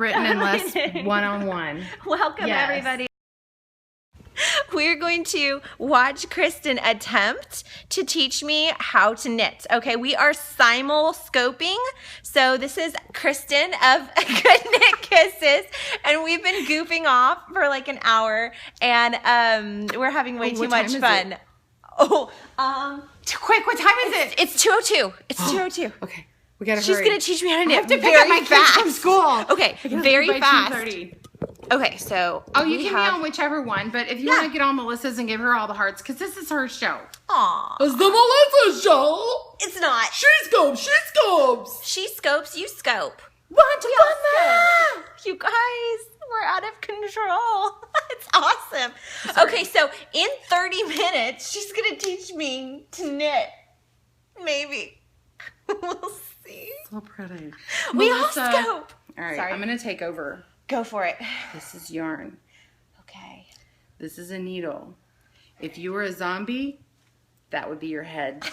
written unless one-on-one. Welcome, everybody. We're going to watch Kristen attempt to teach me how to knit. Okay, we are simul-scoping. So this is Kristen of GoodKnitKisses, and we've been goofing off for like an hour, and we're having way too much fun. Quick, what time is it? It's 2:02. It's 2:02. Okay, we gotta She's hurry. gonna teach me how to knit. I have to pick up my kids from school. Okay, very fast. 2:30. Okay, so you can be on whichever one, but if you want to get on Melissa's and give her all the hearts, because this is her show. Aw. It's the Melissa show. It's not. Shescopes. She scopes, you scope. Want to run. You guys, we're out of control. It's awesome. Okay, so in 30 minutes, she's going to teach me to knit. Maybe. We'll see. So pretty. We Melissa, all scope. All right, Sorry. I'm going to take over. Go for it. This is yarn. Okay. This is a needle. If you were a zombie, that would be your head.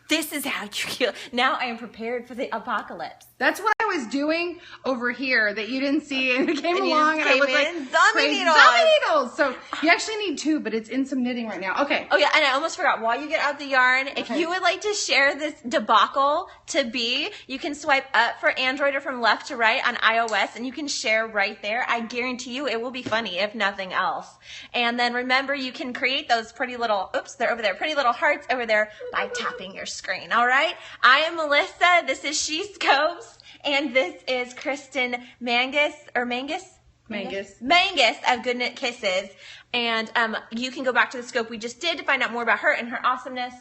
This is how you kill. Now I am prepared for the apocalypse. That's what I was doing over here that you didn't see, and it came along, and I was like, zombie needles. Zombie needles. So you actually need two, but it's in some knitting right now. Okay. Oh yeah, and I almost forgot. While you get out the yarn, if you would like to share this debacle to B, you can swipe up for Android or from left to right on iOS, and you can share right there. I guarantee you it will be funny, if nothing else. And then remember, you can create those pretty little, oops, they're over there, pretty little hearts over there by tapping your screen. All right. I am Melissa. This is Shescopes. And this is Kristen Mangus of GoodKnitKisses. And you can go back to the scope we just did to find out more about her and her awesomeness.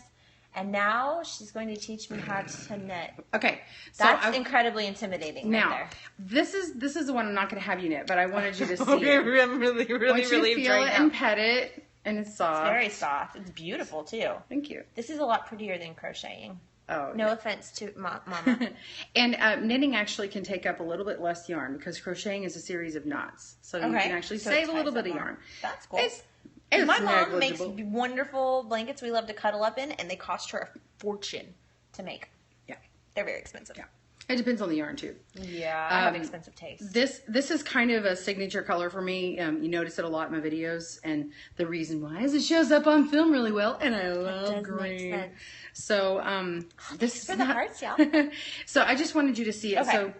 And now she's going to teach me how to knit. Okay. So that's incredibly intimidating. Now, right there. this is the one I'm not going to have you knit, but I wanted you to see Okay, it. I'm really Once you feel it and pet it, and it's soft. It's very soft. It's beautiful, too. Thank you. This is a lot prettier than crocheting. Oh, no offense to Mama. And knitting actually can take up a little bit less yarn because crocheting is a series of knots. So you can actually save a little bit of yarn. That's cool. It's my mom makes wonderful blankets we love to cuddle up in, and they cost her a fortune to make. Yeah. They're very expensive. Yeah. It depends on the yarn too. Yeah, I have expensive taste. This is kind of a signature color for me. You notice it a lot in my videos, and the reason why is it shows up on film really well, and I love green. So this is for the hearts, y'all. So I just wanted you to see it. Okay. So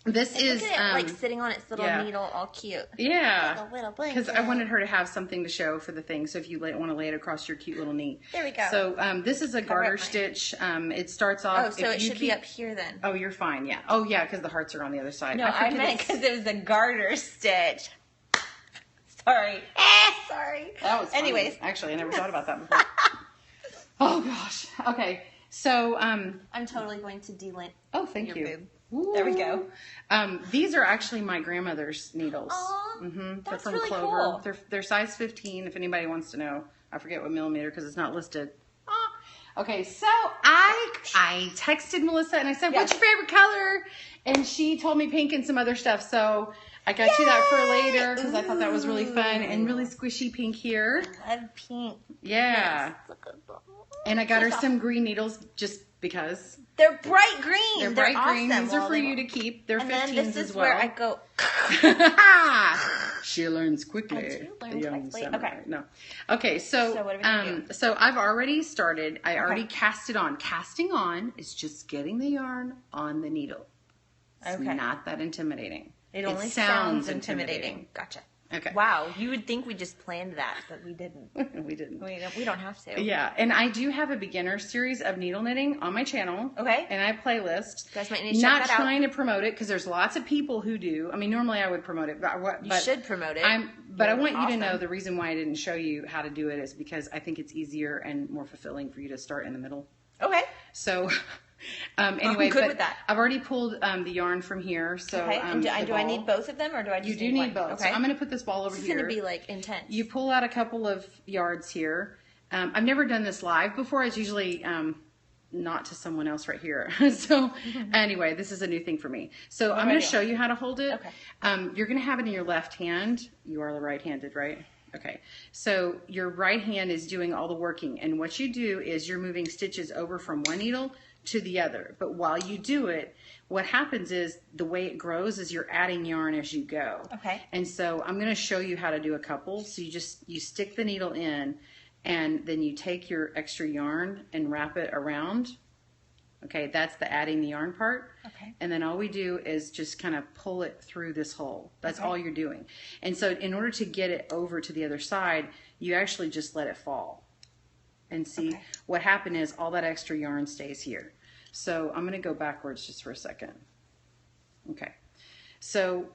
this is look at it, like sitting on its little needle, all cute. Yeah, like a little blanket. Because I wanted her to have something to show for the thing. So if you want to lay it across your cute little knee. There we go. So this is a garter stitch. It starts off. Oh, so it should be up here then. Oh, you're fine. Yeah. Oh, yeah, because the hearts are on the other side. No, I meant because it was a garter stitch. Sorry. Sorry. That was funny. Anyways. Actually, I never thought about that before. Oh gosh. Okay. So I'm totally going to delint. Oh, thank you. Boob. There we go. These are actually my grandmother's needles. Aww, They're from really Clover. Cool. They're size 15. If anybody wants to know, I forget what millimeter because it's not listed. Okay, so I texted Melissa and I said, "What's your favorite color?" And she told me pink and some other stuff. So I got you that for later because I thought that was really fun and really squishy pink here. I love pink. Yeah. And I got her some green needles just because. They're bright green. They're bright green. Awesome. These are for you to keep. They're 15s as well. Where I go. She learns quickly. I do learn quickly. Okay. No. Okay. So what are we gonna do? So I've already started. I already cast it on. Casting on is just getting the yarn on the needle. It's not that intimidating. It only sounds intimidating. Gotcha. Okay. Wow, you would think we just planned that, but we didn't. We didn't. We don't have to. Yeah, and I do have a beginner series of needle knitting on my channel. Okay. And I playlist. You guys might need to check that out. Not trying to promote it because there's lots of people who do. I mean, normally I would promote it, but you should promote it. But I want you to know the reason why I didn't show you how to do it is because I think it's easier and more fulfilling for you to start in the middle. Okay. So. Anyway, I'm good with that. I've already pulled the yarn from here. So okay. And do I need both of them, or do I just You do need both. Okay. So I'm going to put this ball over here. This is going to be like intense. You pull out a couple of yards here. I've never done this live before. It's usually not to someone else right here. So anyway, this is a new thing for me. So I'm going to show you how to hold it. Okay. You're going to have it in your left hand. You are right-handed, right? Okay, so your right hand is doing all the working, and what you do is you're moving stitches over from one needle to the other. But while you do it, what happens is the way it grows is you're adding yarn as you go. Okay. And so I'm going to show you how to do a couple. So you stick the needle in, and then you take your extra yarn and wrap it around. Okay, that's the adding the yarn part. Okay. And then all we do is just kind of pull it through this hole. That's all you're doing. And so in order to get it over to the other side, you actually just let it fall. And see, what happened is all that extra yarn stays here. So I'm going to go backwards just for a second. Okay. So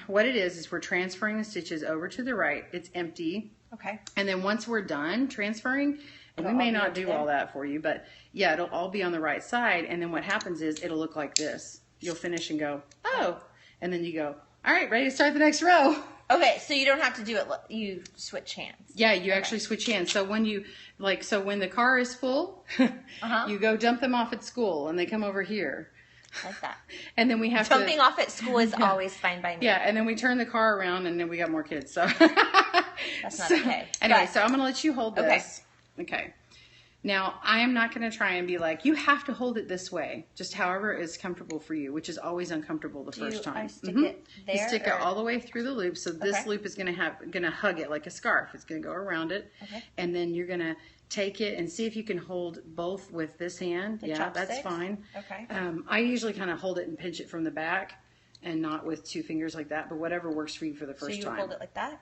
what it is we're transferring the stitches over to the right. It's empty. Okay. And then once we're done transferring, and we may not do all that for you, but yeah, it'll all be on the right side. And then what happens is it'll look like this. You'll finish and go, oh, and then you go, all right, ready to start the next row. Okay, so you don't have to do it. You switch hands. Yeah, you actually switch hands. So when you when the car is full, you go dump them off at school, and they come over here. Like that. And then we have Jumping off at school is always fine by me. Yeah, and then we turn the car around, and then we got more kids. So that's not okay. Anyway, so I'm going to let you hold this. Okay. Now, I am not going to try and be like, you have to hold it this way, just however is comfortable for you, which is always uncomfortable the first time. I stick it there? You stick it all the way through the loop, so this loop is going to hug it like a scarf. It's going to go around it, and then you're going to take it and see if you can hold both with this hand. That's fine. Okay. I usually kind of hold it and pinch it from the back, and not with two fingers like that, but whatever works for you for the first time. So you hold it like that?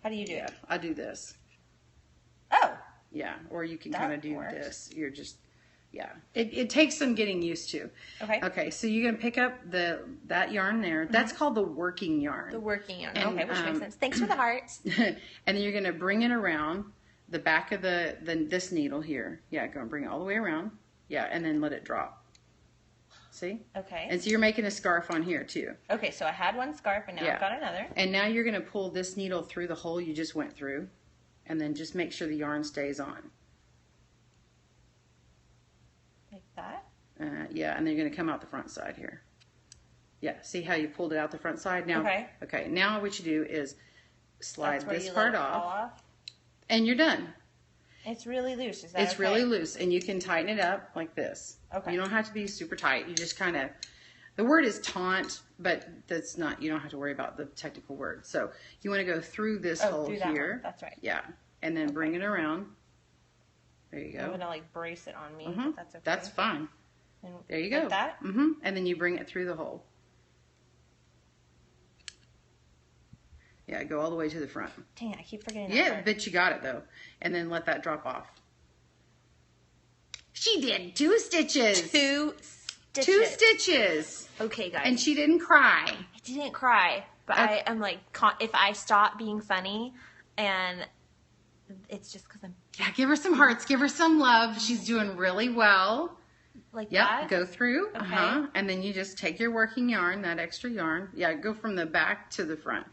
How do you do it? I do this. Oh. Yeah, or you can kind of do this. You're just, it takes some getting used to. Okay. Okay, so you're gonna pick up that yarn there. That's called the working yarn. The working yarn. And, okay, which makes sense. Thanks for the hearts. And then you're gonna bring it around the back of this needle here. Yeah, go and bring it all the way around. Yeah, and then let it drop. See? Okay. And so you're making a scarf on here too. Okay, so I had one scarf and now I've got another. And now you're gonna pull this needle through the hole you just went through. And then just make sure the yarn stays on. Like that? Yeah, and then you're going to come out the front side here. Yeah, see how you pulled it out the front side? Now, okay, now what you do is slide this part off. And you're done. It's really loose. Is that It's really loose, and you can tighten it up like this. Okay. You don't have to be super tight. You just kind of, the word is taunt, but that's not, you don't have to worry about the technical word. So you want to go through this hole here. That's right. Yeah. And then bring it around. There you go. I'm going to brace it on me. But that's okay. That's fine. And there you go. Like that? And then you bring it through the hole. Yeah, go all the way to the front. Dang it, I keep forgetting that Yeah, but you got it though. And then let that drop off. She did 2 stitches. 2 stitches. 2 stitches. Okay, guys. And she didn't cry. I didn't cry, but I am like, if I stop being funny, and it's just because I'm... Yeah, give her some hearts. Give her some love. She's doing really well. Like that? Yep, go through. Okay. And then you just take your working yarn, that extra yarn. Yeah, go from the back to the front.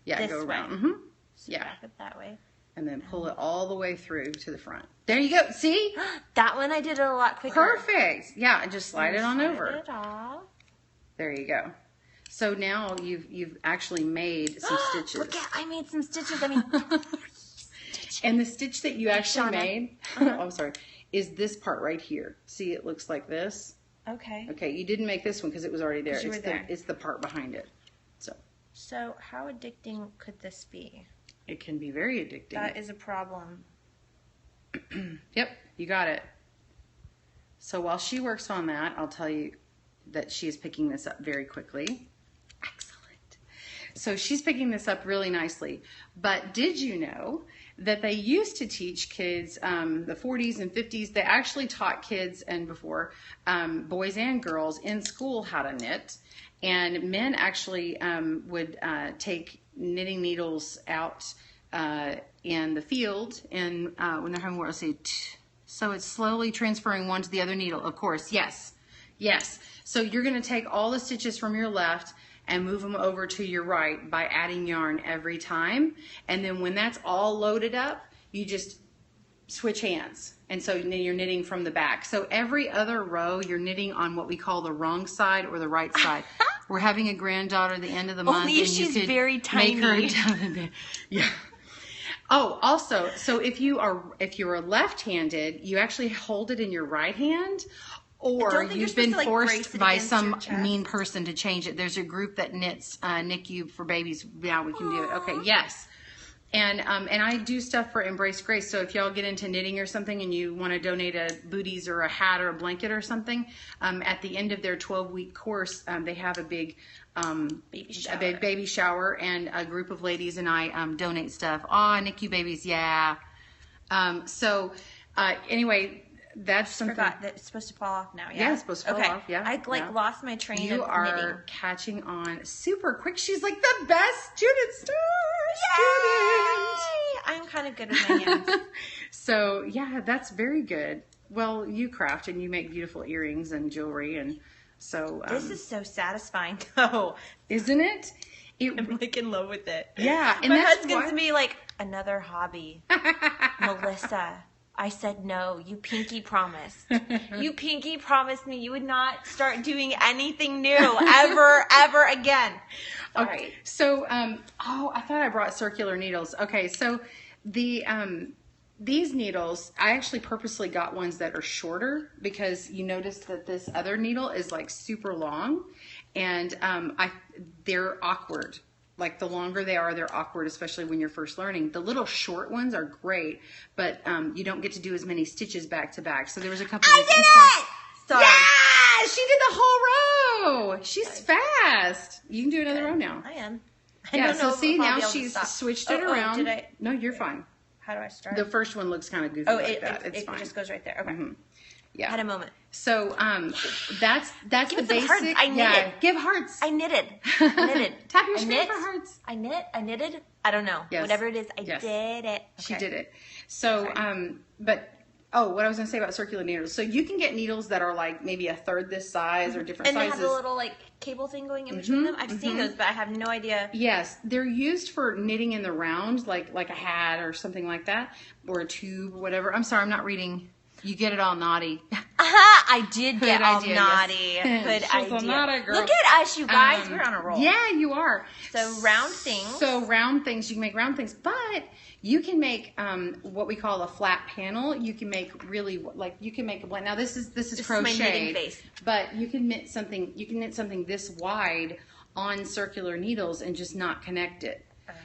Yeah, this go around. Way. So yeah. Back it that way. And then pull it all the way through to the front. There you go. See? That one I did it a lot quicker. Perfect. Yeah, just slide it on over. It off. There you go. So now you've actually made some stitches. Look at, I made some stitches. I mean, and the stitch that you actually made, oh, sorry, is this part right here. See, it looks like this. Okay. Okay, you didn't make this one because it was already there. It's the part behind it. So how addicting could this be? It can be very addicting. That is a problem. Yep, you got it. So while she works on that, I'll tell you that she is picking this up very quickly. Excellent. So she's picking this up really nicely. But did you know that they used to teach kids, the 40s and 50s, they actually taught kids and before, boys and girls in school how to knit. And men actually would take knitting needles out in the field and when they're having work, so it's slowly transferring one to the other needle. Of course, yes. So you're going to take all the stitches from your left and move them over to your right by adding yarn every time. And then when that's all loaded up, you just switch hands. And so then you're knitting from the back. So every other row, you're knitting on what we call the wrong side or the right side. We're having a granddaughter at the end of the month. Only if she's very tiny. Make her yeah. Oh, also, so if you're left-handed, you actually hold it in your right hand, or think you've you're been supposed to, like, brace forced it by against some your chest. mean person to change it. There's a group that knits NICU for babies. Yeah, we can do it. Okay, yes. And I do stuff for Embrace Grace. So if y'all get into knitting or something and you want to donate a booties or a hat or a blanket or something, at the end of their 12-week course, they have a big baby shower, and a group of ladies and I donate stuff. Oh, NICU babies, yeah. Anyway, that's something. Forgot that it's supposed to fall off now. Yeah, it's supposed to fall off. Yeah, I lost my train You of are knitting. catching on super quick. She's like the best student student. I'm kind of good with my hands. So yeah, that's very good. Well, you craft and you make beautiful earrings and jewelry, and so This is so satisfying, though. isn't it? I'm like in love with it. Yeah, and my that's husband's why- me like another hobby. Melissa, I said no. You pinky promised. You pinky promised me you would not start doing anything new ever again. Sorry. Okay. So, I thought I brought circular needles. Okay, so these needles, I actually purposely got ones that are shorter because you notice that this other needle is like super long, and they're awkward. Like the longer they are, they're awkward, especially when you're first learning. The little short ones are great, but you don't get to do as many stitches back to back. So there was a couple. I did it! Sorry. Yeah, she did the whole row. She's fast. You can do another row now. I am. Yeah, don't so know see, if I'll now be able to she's stop. switched it Oh, around. did I? No, you're fine. How do I start? The first one looks kind of goofy like that. It's fine. just goes right there. Okay. Yeah. Had a moment. So that's Give the me some hearts. basic. I knitted. Give hearts. I knitted. I knitted. Tap your I screen knit. for hearts. I knitted. I don't know. Yes. Whatever it is, I Yes. did it. She Okay. did it. So, what I was going to say about circular needles. So you can get needles that are like maybe a third this size or different And they sizes. have the little like cable thing going in between them. I've seen those, but I have no idea. Yes, they're used for knitting in the round, like a hat or something like that, or a tube, or whatever. I'm sorry, I'm not reading. You get it all naughty. I did get Good all idea, naughty. yes. Good She's a idea. naughty girl. Look at us, you guys. We're on a roll. Yeah, you are. So round things. So round things, you can make round things, but you can make what we call a flat panel. You can make a blanket. Now this is This is my knitting crocheted, face. but you can knit something. You can knit something this wide on circular needles and just not connect it.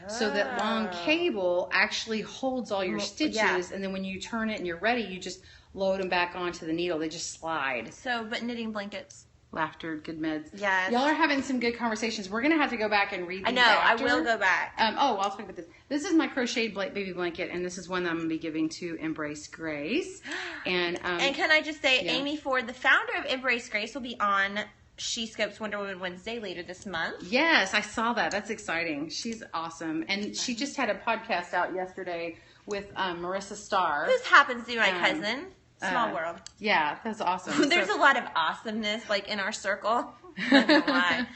So that long cable actually holds all your stitches, yeah. and then when you turn it and you're ready, you just load them back onto the needle. They just slide. So, but knitting blankets. Laughter, good meds. Yes. Y'all are having some good conversations. We're going to have to go back and read these I know. after. I will go back. I'll talk about this. This is my crocheted baby blanket, and this is one that I'm going to be giving to Embrace Grace. And can I just say, yeah. Amy Ford, the founder of Embrace Grace, will be on Shescopes Wonder Woman Wednesday later this month. yes, I saw that. That's exciting. She's awesome. And she just had a podcast out yesterday with Marissa Starr. This happens to be my cousin. Small world. Yeah, that's awesome. There's a lot of awesomeness like in our circle. Not gonna lie.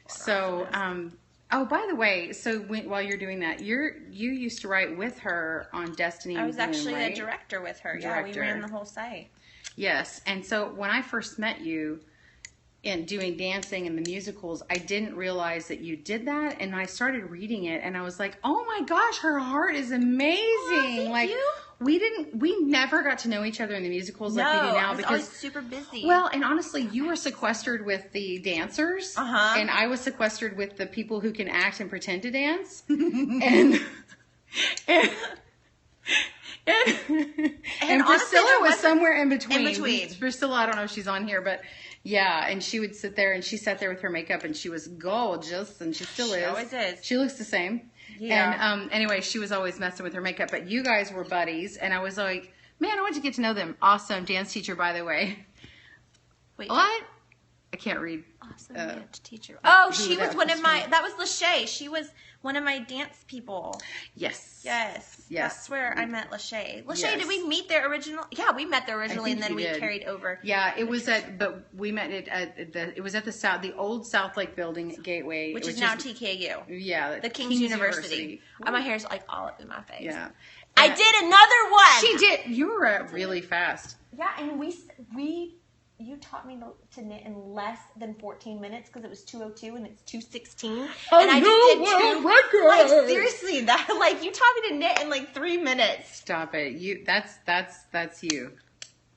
So, by the way, so while you're doing that, you used to write with her on Destiny. I was and Bloom, actually right? a director with her. Director. Yeah, we ran the whole site. Yes, and so when I first met you in doing dancing and the musicals, I didn't realize that you did that, and I started reading it, and I was like, oh my gosh, her heart is amazing. Thank you. We never got to know each other in the musicals like we do now I was because always super busy. well, and honestly, you were sequestered with the dancers, and I was sequestered with the people who can act and pretend to dance, and honestly, Priscilla there was wasn't- somewhere in between. in between. Priscilla, I don't know if she's on here, but yeah, and she would sit there, and she sat there with her makeup, and she was gorgeous, and she still is. always is. She looks the same. Yeah. And anyway, she was always messing with her makeup, but you guys were buddies, and I was like, man, I want to get to know them. Awesome dance teacher, by the way. Wait, What? I can't read. awesome dance teacher. Oh, who she that was one was of my. from? That was Lachey. She was one of my dance people. Yes. Yes. Yes. That's where I met Lachey. Lachey, Yes. did we meet there original? Yeah, we met there originally, and think then we we did. carried over. Yeah, it was but we met it at it was at the old South Lake building at Gateway. Which It is was now just- TKU. Yeah. The King's University. My hair's like all up in my face. Yeah. I did another one. She did. You were really fast. Yeah, and you taught me to knit in less than 14 minutes because it was 2:02 and it's 2:16. And I just did two. record. Like seriously, that like you taught me to knit in like 3 minutes. Stop it. That's you.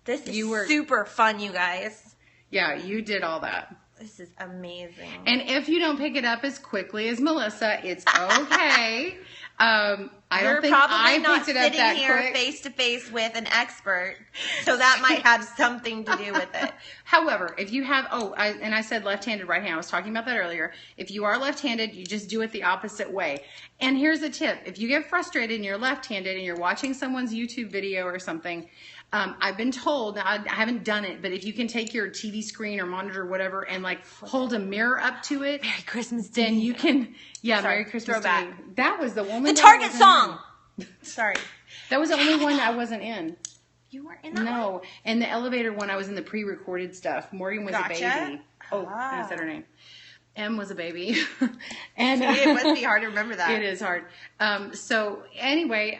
This is super fun, you guys. Yeah, you did all that. This is amazing. And if you don't pick it up as quickly as Melissa, it's okay. I don't think I picked it up that quick. You're probably not sitting here face to face with an expert, so that might have something to do with it. However, if you have, I said left-handed, right-handed. I was talking about that earlier. If you are left-handed, you just do it the opposite way. And here's a tip. If you get frustrated and you're left-handed and you're watching someone's YouTube video or something, I've been told, I haven't done it, but if you can take your TV screen or monitor or whatever and like hold a mirror up to it, Merry Christmas, then you can, Merry Christmas to me. That was the woman. The Target song. Sorry. That was the only one I wasn't in. You weren't in that one? No. And the elevator one, I was in the pre-recorded stuff. Morgan was a baby. Oh, I said her name. M was a baby. And it must be hard to remember that. It is hard. So anyway,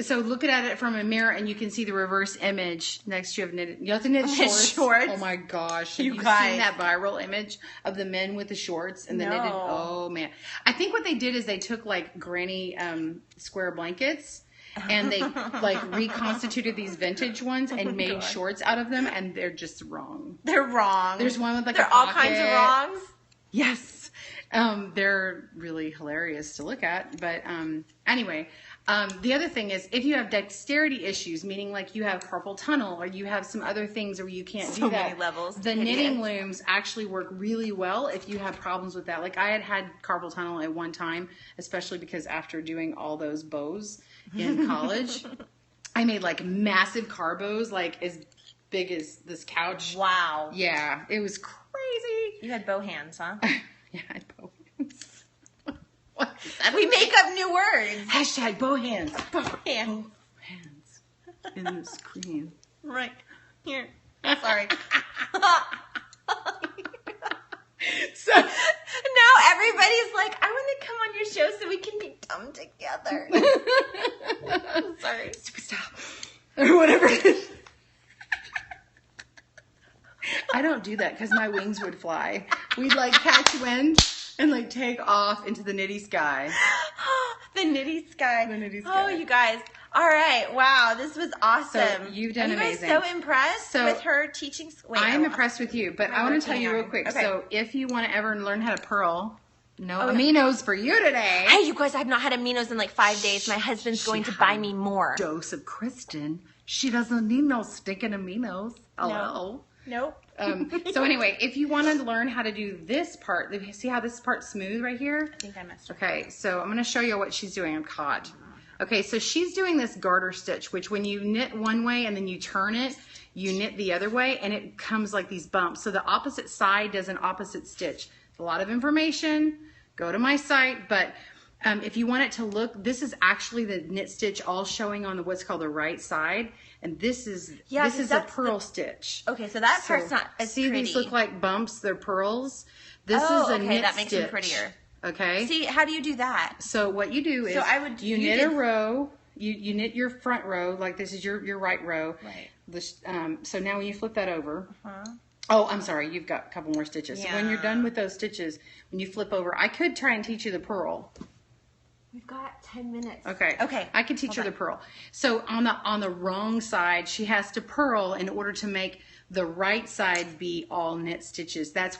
so look at it from a mirror and you can see the reverse image. Next you have knitted. You have to knit shorts. Oh my gosh. Have you seen that viral image of the men with the shorts and the knitted? Oh man. I think what they did is they took like granny square blankets and they like reconstituted these vintage ones and made shorts out of them, and they're just wrong. They're wrong. There's one with like a pocket. All kinds of wrongs. Yes. They're really hilarious to look at. But anyway, the other thing is if you have dexterity issues, meaning like you have carpal tunnel or you have some other things where you can't do that. Many levels. The knitting looms actually work really well if you have problems with that. Like I had carpal tunnel at one time, especially because after doing all those bows in college, I made like massive car bows, like as big as this couch. Wow. Yeah, it was crazy. You had bow hands, huh? Yeah, I had bow hands. We make up new words. Hashtag bow hands. Bow hands. Bow hands. In the screen. Right. Here. Sorry. So now everybody's like, I want to come on your show so we can be dumb together. Sorry. Stupid stuff. Or whatever it is. I don't do that because my wings would fly. We'd like catch wind and like take off into the nitty sky. The nitty sky. The nitty sky. Oh, you guys. All right. Wow. This was awesome. So you've done amazing. Are you guys so impressed with her teaching? Wait, I'm impressed with you, but I want to tell you real quick. Okay. So if you want to ever learn how to purl, no aminos for you today. Hey, you guys, I've not had aminos in like 5 days. My husband's going to buy me more. Dose of Kristen. She doesn't need no stinking aminos. Hello. Nope. So anyway, if you want to learn how to do this part, see how this part's smooth right here? I think I messed up. Okay, so I'm going to show you what she's doing. I'm caught. Okay, so she's doing this garter stitch, which when you knit one way and then you turn it, you knit the other way, and it comes like these bumps. So the opposite side does an opposite stitch. A lot of information. Go to my site, but if you want it to look, this is actually the knit stitch all showing on the what's called the right side, and this is a purl stitch. Okay, so that part's not as see pretty. These look like bumps, they're purls. This is a knit that makes stitch. them prettier. Okay. See, how do you do that? So what you do is you knit a row. You knit your front row, like this is your right row. Right. So now when you flip that over. Oh, I'm sorry. You've got a couple more stitches. Yeah. So when you're done with those stitches, when you flip over, I could try and teach you the purl. We've got 10 minutes. Okay. Okay. I could teach her the purl. So on the wrong side, she has to purl in order to make the right side be all knit stitches. That's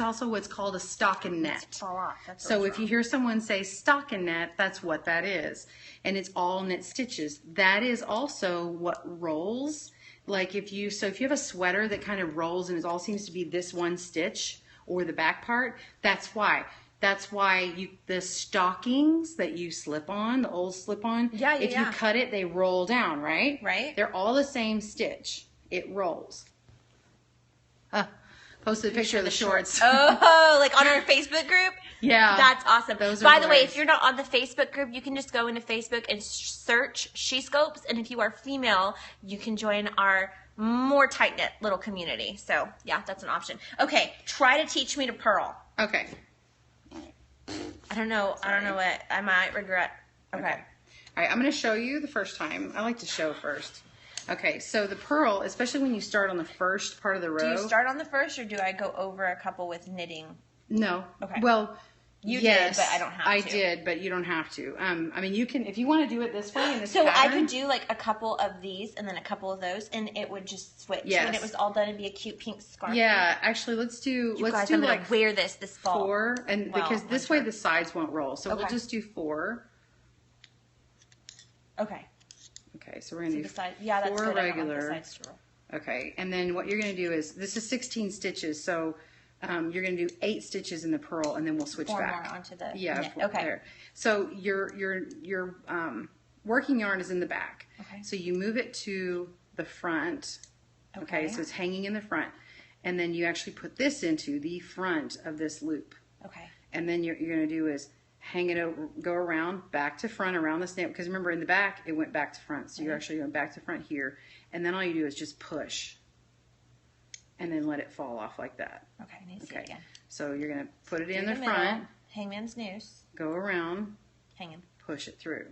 also what's called a stockinette. Fall off. So if you hear someone say stockinette, that's what that is. And it's all knit stitches. That is also what rolls. Like if you have a sweater that kind of rolls and it all seems to be this one stitch or the back part, that's why. That's why the stockings that you slip on, the old slip-on, if you cut it, they roll down, right? Right. They're all the same stitch. It rolls. Posted a picture of the shorts. Oh, like on our Facebook group? Yeah. That's awesome. Those are By the way, if you're not on the Facebook group, you can just go into Facebook and search Shescopes. And if you are female, you can join our more tight-knit little community. So, yeah, that's an option. Okay, try to teach me to purl. Okay. I don't know. Sorry. I don't know what. I might regret. Okay. All right, I'm going to show you the first time. I like to show first. Okay, so the purl, especially when you start on the first part of the row. Do you start on the first, or do I go over a couple with knitting? No. Okay. Well, You did, but I don't have to. I did, but you don't have to. I mean, you can, if you want to do it this way in this So pattern, I could do like a couple of these and then a couple of those, and it would just switch when it was all done and be a cute pink scarf. Yeah, actually, let's do I'm like gonna wear this fall. 4, and because this way the sides won't roll, so we'll just do 4. Okay. Okay, so we're gonna do the side, that's 4 good. regular. I don't want the sides to roll. Okay, and then what you're going to do is, this is 16 stitches, so you're going to do 8 stitches in the purl, and then we'll switch 4 back. more onto the knit. Okay. There. So your working yarn is in the back. Okay. So you move it to the front. Okay, so it's hanging in the front, and then you actually put this into the front of this loop. Okay. And then you're going to do is hang it over, go around, back to front, around the snip, because remember in the back, it went back to front. So you're actually going back to front here. And then all you do is just push. And then let it fall off like that. Okay, I need to see it again. So you're going to put it in the middle, front. Hangman's noose. Go around. Hanging. Push it through.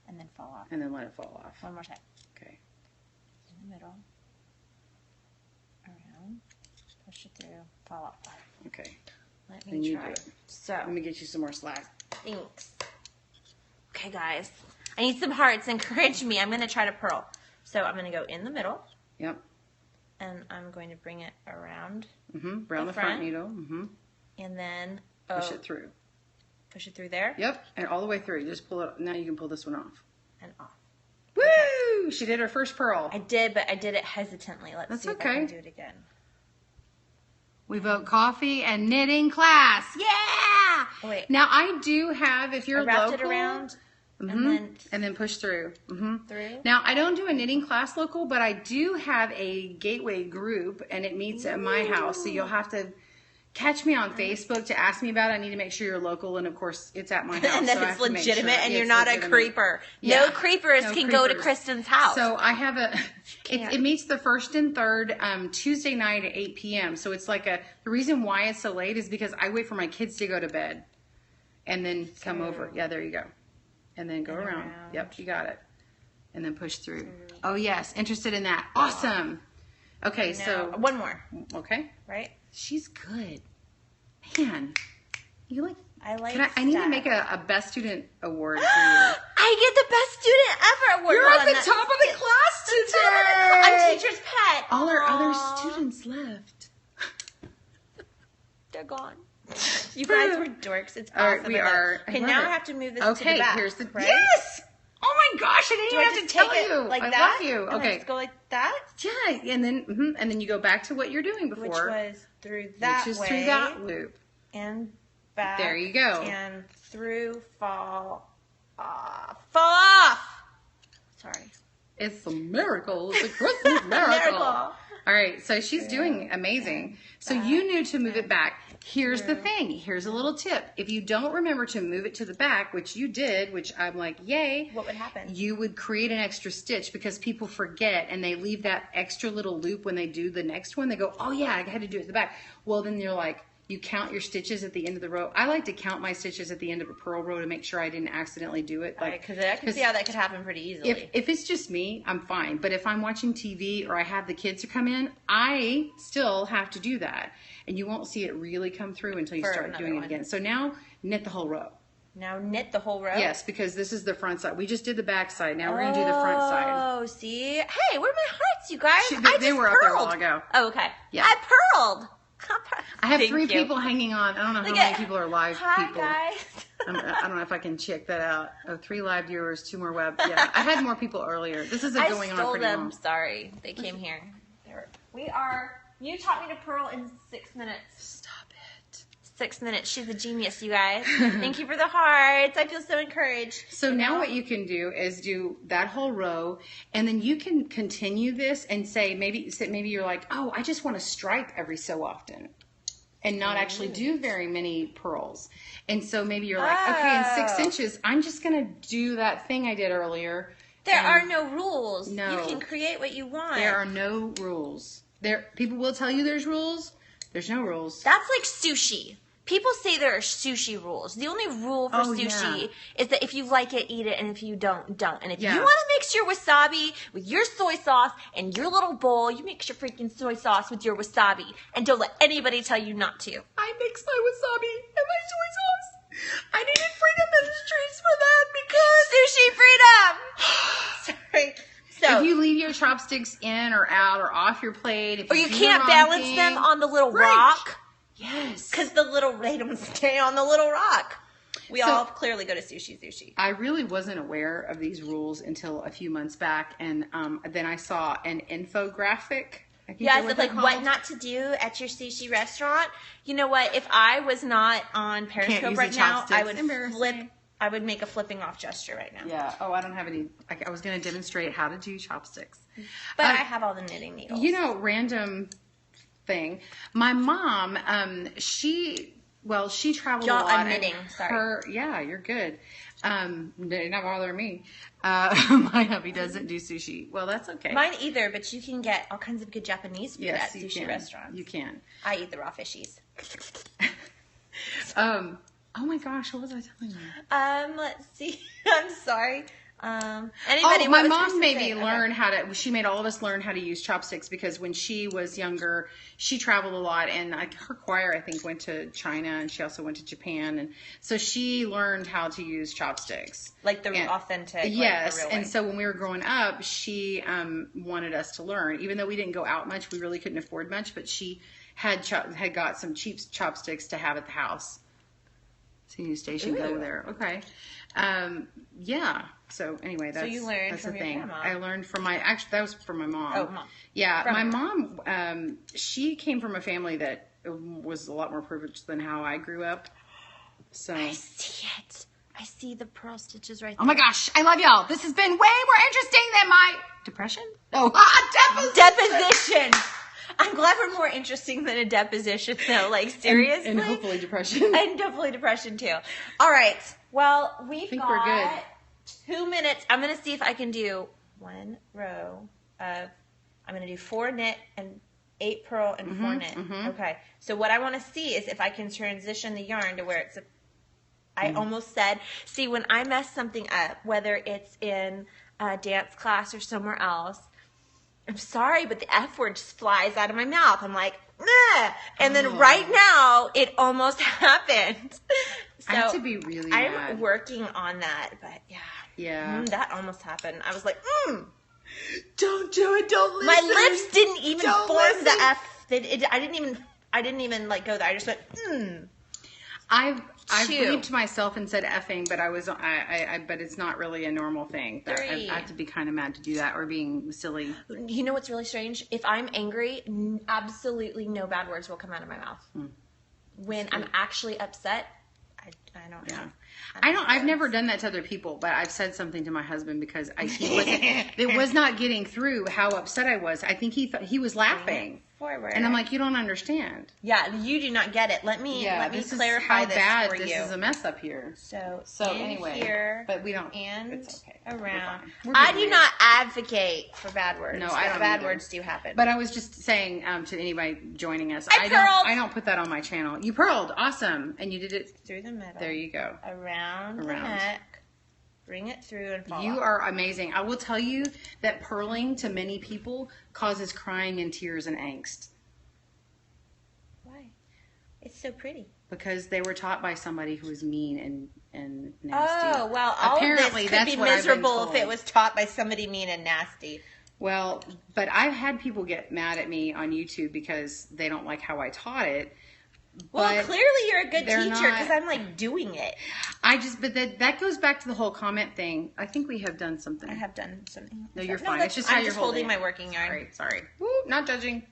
And then fall off. And then let it fall off. One more time. Okay. In the middle. Around. Push it through. Fall off. Okay. Let me try. So. Let me get you some more slack. Thanks. Okay, guys. I need some hearts. Encourage me. I'm going to try to purl. So I'm going to go in the middle. Yep. And I'm going to bring it around. Around the front needle. And then push it through. Push it through there? Yep. And all the way through. Just pull it. Now you can pull this one off. And off. Woo! Okay. She did her first purl. I did, but I did it hesitantly. Let's see if I can do it again. We vote coffee and knitting class. Yeah! Oh, wait. Now I do have, if you're wrapped local, it around. and then push through. Through. Now I don't do a knitting class local, but I do have a gateway group, and it meets at my house. So you'll have to catch me on Facebook to ask me about it. I need to make sure you're local, and of course it's at my house. And that it's legitimate, and you're not a creeper. Yeah. No creepers can go to Kristen's house. So I have a. It meets the 1st and 3rd Tuesday night at 8 p.m. So it's like the reason why it's so late is because I wait for my kids to go to bed, and then come over. Yeah, there you go. And then go around. Yep, you got it. And then push through. Oh, yes. Interested in that. Awesome. Okay, so. One more. Okay. Right? She's good. Man. You like. I need to make a best student award for you. I get the best student ever award. You're at the top of the class today. I'm teacher's pet. All our other students left. They're gone. You guys were dorks. It's awesome. We are. Okay, now I have to move this to the back. Okay, here's the. Right? Yes! Oh my gosh, I didn't even have to tell you. Like I that? love you. And Okay. Let's go like that. Yeah, and then you go back to what you're doing before. Which was through that way. Which is through that loop. And back. There you go. And through, fall off. Fall off! Sorry. It's a miracle. It's a Christmas miracle. All right, so she's doing amazing. So you knew to move it back. Here's the thing. Here's a little tip. If you don't remember to move it to the back, which you did, which I'm like, yay. What would happen? You would create an extra stitch because people forget and they leave that extra little loop when they do the next one. They go, oh yeah, I had to do it at the back. Well, then you're like, you count your stitches at the end of the row. I like to count my stitches at the end of a purl row to make sure I didn't accidentally do it. Because I can see how that could happen pretty easily. If it's just me, I'm fine. But if I'm watching TV or I have the kids to come in, I still have to do that. And you won't see it really come through until you start doing it again. So now knit the whole row. Now knit the whole row? Yes, because this is the front side. We just did the back side. Now we're going to do the front side. Oh, see? Hey, where are my hearts, you guys? They were up there a while ago. Oh, okay. Yeah. I purled. I have 3 people hanging on. I don't know how many people are live people. Hi, guys. I don't know if I can check that out. Oh, 3 live viewers, 2 more web. Yeah, I had more people earlier. This is going on pretty long. Sorry. They came here. You taught me to purl in 6 minutes. Stop it. 6 minutes. She's a genius, you guys. Thank you for the hearts. I feel so encouraged. So now what you can do is do that whole row, and then you can continue this and say maybe you're like, oh, I just want to stripe every so often and not actually do very many purls. And so maybe you're like, okay, in 6 inches, I'm just going to do that thing I did earlier. There are no rules. No. You can create what you want. There are no rules. People will tell you there's rules. There's no rules. That's like sushi. People say there are sushi rules. The only rule for sushi is that if you like it, eat it, and if you don't, don't. And if you want to mix your wasabi with your soy sauce and your little bowl, you mix your freaking soy sauce with your wasabi. And don't let anybody tell you not to. I mix my wasabi and my soy sauce. chopsticks in or out or off your plate. If Or you do the can't wrong balance thing. them on the little Right. rock. Yes. Because they don't stay on the little rock. We all clearly go to sushi. I really wasn't aware of these rules until a few months back, and then I saw an infographic. Yeah, it's like what not to do at your sushi restaurant. You know what? If I was not on Periscope right now, I would make a flipping off gesture right now. Yeah. Oh, I don't have any. I was going to demonstrate how to do chopsticks. But I have all the knitting needles. You know, random thing. My mom, she traveled a lot. I'm knitting. Sorry. Yeah, you're good. You're not bothering me. My hubby doesn't do sushi. Well, that's okay. Mine either, but you can get all kinds of good Japanese food at you sushi can. restaurants. You can. I eat the raw fishies. Oh my gosh, what was I telling you? Let's see. I'm sorry. Anybody? My mom made me learn how to. She made all of us learn how to use chopsticks because when she was younger, she traveled a lot, and her choir, I think, went to China, and she also went to Japan, and so she learned how to use chopsticks, like the authentic. Yes, like the real and way. so when we were growing up, she wanted us to learn, even though we didn't go out much, we really couldn't afford much, but she had got some cheap chopsticks to have at the house. So you stationed over there, okay? Yeah. So anyway, that's you learned that's from the your thing. grandma. I learned from that was from my mom. Oh, mom. Yeah, From my your mom. She came from a family that was a lot more privileged than how I grew up. So I see it. I see the pearl stitches right there. oh my gosh, I love y'all. This has been way more interesting than my depression. Oh, deposition. I'm glad we're more interesting than a deposition, though. Like, seriously. And hopefully depression. And hopefully depression, too. All right. Well, we're good. 2 minutes. I'm going to see if I can do one row of, I'm going to do 4 knit and 8 pearl and 4 knit. Okay. So what I want to see is if I can transition the yarn to where it's I almost said, see, when I mess something up, whether it's in a dance class or somewhere else, I'm sorry, but the F word just flies out of my mouth. I'm like, meh. And then right now, it almost happened. So I have to be really mad. I'm working on that, but yeah. Yeah. That almost happened. I was like, Don't do it. Don't listen. My lips didn't even Don't form listen. the F. I didn't even like go there. I just went, I've Chew. bleeped myself and said effing, but but it's not really a normal thing. I have to be kind of mad to do that or being silly. You know what's really strange? If I'm angry, absolutely no bad words will come out of my mouth. When I'm actually upset, I don't know. I've never done that to other people, but I've said something to my husband because it was not getting through how upset I was. I think he was laughing. Forward. And I'm like, you don't understand. Yeah, you do not get it. Let me clarify how this bad for you. This is a mess up here. So anyway, here, but we don't. And it's okay. around. We're I good do here. not advocate for bad words. No, I don't Bad either. words do happen. But I was just saying to anybody joining us, I purled. I don't put that on my channel. You purled, awesome, and you did it through the middle. There you go. Around the neck. Bring it through and fall You off. are amazing. I will tell you that purling to many people causes crying and tears and angst. Why? It's so pretty. Because they were taught by somebody who was mean and nasty. Oh, well, all Apparently, of this could be what I've been miserable if told. it was taught by somebody mean and nasty. Well, but I've had people get mad at me on YouTube because they don't like how I taught it. Well, clearly you're a good they're teacher because not- I'm like doing it. But that goes back to the whole comment thing. I think we have done something. I have done something. No, you're fine. It's just I'm how you're just holding holding my working yarn. Sorry. Woo, not judging.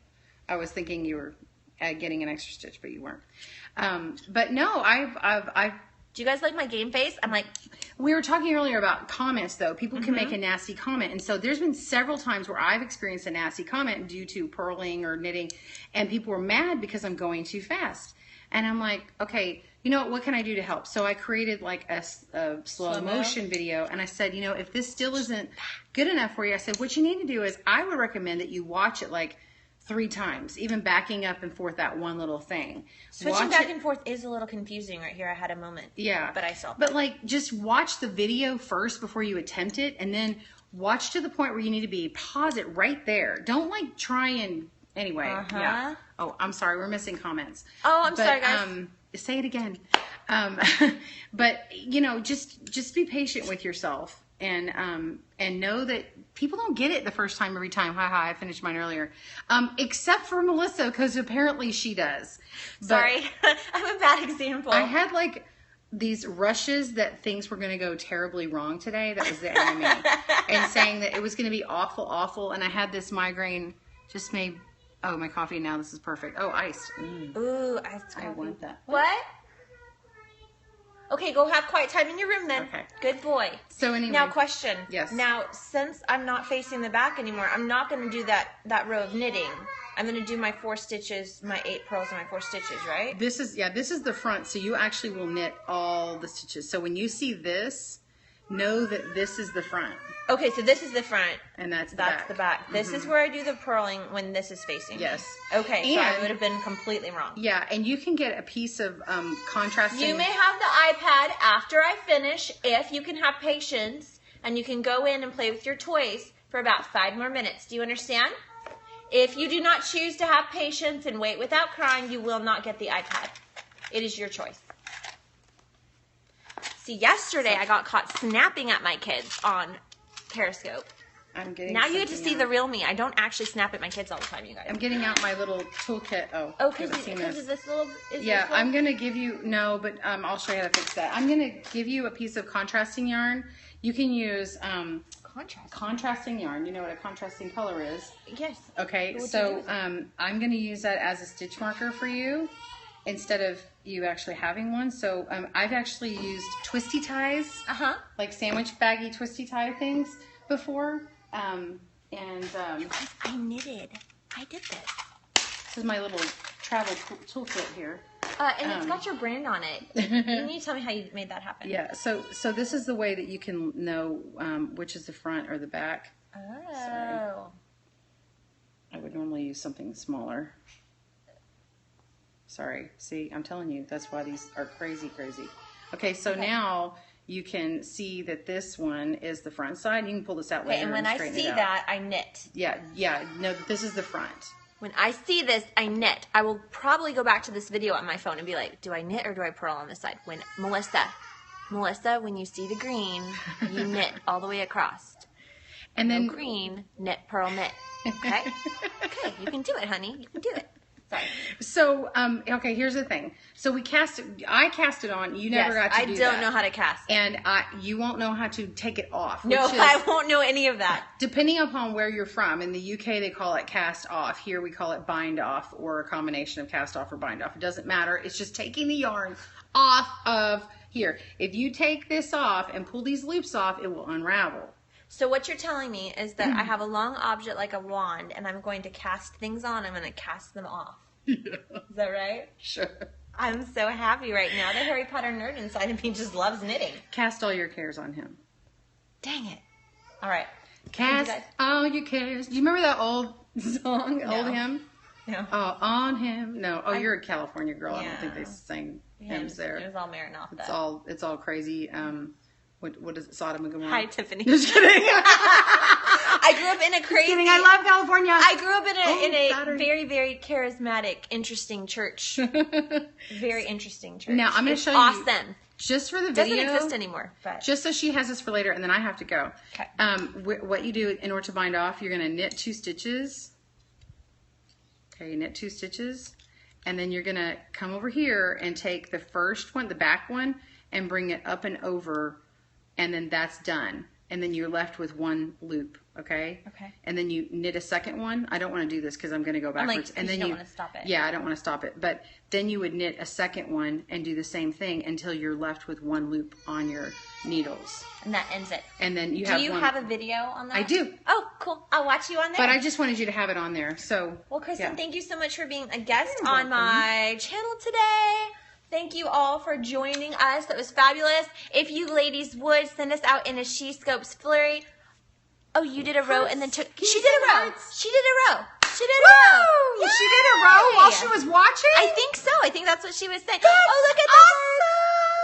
I was thinking you were getting an extra stitch, but you weren't. But no, I've. Do you guys like my game face? I'm like, We were talking earlier about comments, though. People can make a nasty comment. And so there's been several times where I've experienced a nasty comment due to purling or knitting, and people were mad because I'm going too fast. And I'm like, okay, you know, what can I do to help? So I created like a slow motion video, and I said, you know, if this still isn't good enough for you, I said, what you need to do is I would recommend that you watch it like 3 times, even backing up and forth that one little thing. switching back and forth is a little confusing right here. I had a moment. Yeah. But I saw. But like, just watch the video first before you attempt it, and then watch to the point where you need to be. Pause it right there. Don't like try and, anyway. Yeah. Oh, I'm sorry. We're missing comments. Oh, I'm sorry, guys. Say it again. But you know, just be patient with yourself. and know that people don't get it the first time every time. Hi, I finished mine earlier. Except for Melissa, because apparently she does. Sorry, I'm a bad example. I had like these rushes that things were going to go terribly wrong today. That was the enemy. And saying that it was going to be awful, awful. And I had this migraine just made, oh, my coffee now. This is perfect. Oh, iced. Ooh, iced coffee. I want that. What? Okay, go have quiet time in your room then. Okay. Good boy. So anyway. Now, question. Yes. Now, since I'm not facing the back anymore, I'm not going to do that row of knitting. I'm going to do my 4 stitches, my 8 purls and my 4 stitches, right? This is the front. So you actually will knit all the stitches. So when you see this, know that this is the front. Okay, so this is the front. And that's the back. back. This is where I do the purling when this is facing. Yes. Okay, so I would have been completely wrong. Yeah, and you can get a piece of contrasting. You may have the iPad after I finish if you can have patience, and you can go in and play with your toys for about 5 more minutes. Do you understand? If you do not choose to have patience and wait without crying, you will not get the iPad. It is your choice. See, yesterday I got caught snapping at my kids on Periscope. I'm getting now you get to something see out. the real me. I don't actually snap at my kids all the time, you guys. I'm getting out my little toolkit. Oh, because is this little... Yeah, I'm going to give you... No, but I'll show you how to fix that. I'm going to give you a piece of contrasting yarn. You can use... contrasting yarn. You know what a contrasting color is? Yes. Okay, so I'm going to use that as a stitch marker for you instead of you actually having one. So I've actually used twisty ties, like sandwich baggy twisty tie things before. You guys, I knitted. I did this. This is my little travel toolkit here. And it's got your brand on it. You need to tell me how you made that happen. Yeah, so this is the way that you can know which is the front or the back. Oh. Sorry. I would normally use something smaller. Sorry. See, I'm telling you, that's why these are crazy, crazy. Okay, so now you can see that this one is the front side. You can pull this out later. Okay, and when I see that, I knit. Yeah. No, this is the front. When I see this, I knit. I will probably go back to this video on my phone and be like, do I knit or do I purl on this side? When Melissa, when you see the green, you knit all the way across. And then green, knit, purl, knit. Okay? Okay, you can do it, honey. You can do it. Sorry. So, okay, here's the thing. So I cast it on. You never got to do that. I don't know how to cast. And you won't know how to take it off. No, I won't know any of that. Depending upon where you're from. In the UK, they call it cast off. Here, we call it bind off, or a combination of cast off or bind off. It doesn't matter. It's just taking the yarn off of here. If you take this off and pull these loops off, it will unravel. So what you're telling me is that I have a long object like a wand, and I'm going to cast things on. I'm going to cast them off. Yeah. Is that right? Sure. I'm so happy right now. The Harry Potter nerd inside of me just loves knitting. Cast all your cares on him. Dang it. All right. Cast all your cares. Do you remember that old song, old hymn? No. Oh, on him. No. Oh, you're a California girl. Yeah. I don't think they sing hymns there. It was all Maranatha. It's all crazy. What is it? Sodom and Gomorrah. Hi, Tiffany. Just kidding. I grew up in a crazy... Kidding. I love California. I grew up in a very, very charismatic, interesting church. Very interesting church. Now, I'm going to show you. Awesome. Just for the It video. doesn't exist anymore. But. Just so she has this for later, and then I have to go. Okay. What you do in order to bind off, you're going to knit 2 stitches. Okay, you knit 2 stitches. And then you're going to come over here and take the first one, the back one, and bring it up and over. And then that's done. And then you're left with 1 loop, okay? Okay. And then you knit a second one. I don't want to do this because I'm going to go backwards. And then you don't want to stop it. Yeah, I don't want to stop it. But then you would knit a second one and do the same thing until you're left with 1 loop on your needles. And that ends it. And then you have Do you have a video on that? I do. Oh, cool. I'll watch you on there. But I just wanted you to have it on there. So. Well, Kristen, yeah. Thank you so much for being a guest on my channel today. Thank you all for joining us. That was fabulous. If you ladies would send us out in a Shescopes flurry. Oh, you did a row and then took... She did a row. She did a row. She did a row. Yay! She did a row while she was watching? I think so. I think that's what she was saying. That's oh, look at that.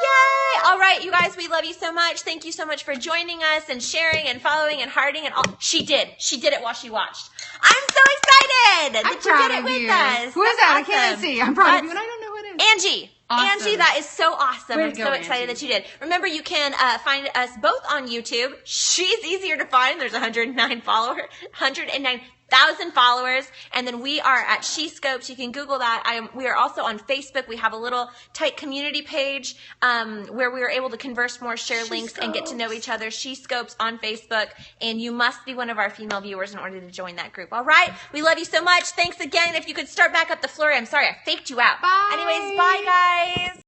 Yay. All right, you guys, we love you so much. Thank you so much for joining us and sharing and following and hearting and all. She did. She did it while she watched. I'm so excited that you did it with us. Who is that? Awesome. I can't see. I'm proud of you and I don't know who it is. Angie. Awesome. Angie, that is so awesome. Way to I'm go, so excited Angie. that you did. Remember, you can find us both on YouTube. She's easier to find. There's 109,000 followers. And then we are at Shescopes. You can Google that. We are also on Facebook. We have a little tight community page where we are able to converse more, share links, and get to know each other. Shescopes on Facebook. And you must be one of our female viewers in order to join that group. All right? We love you so much. Thanks again. If you could start back up the flurry. I'm sorry, I faked you out. Bye. Anyways, bye, guys.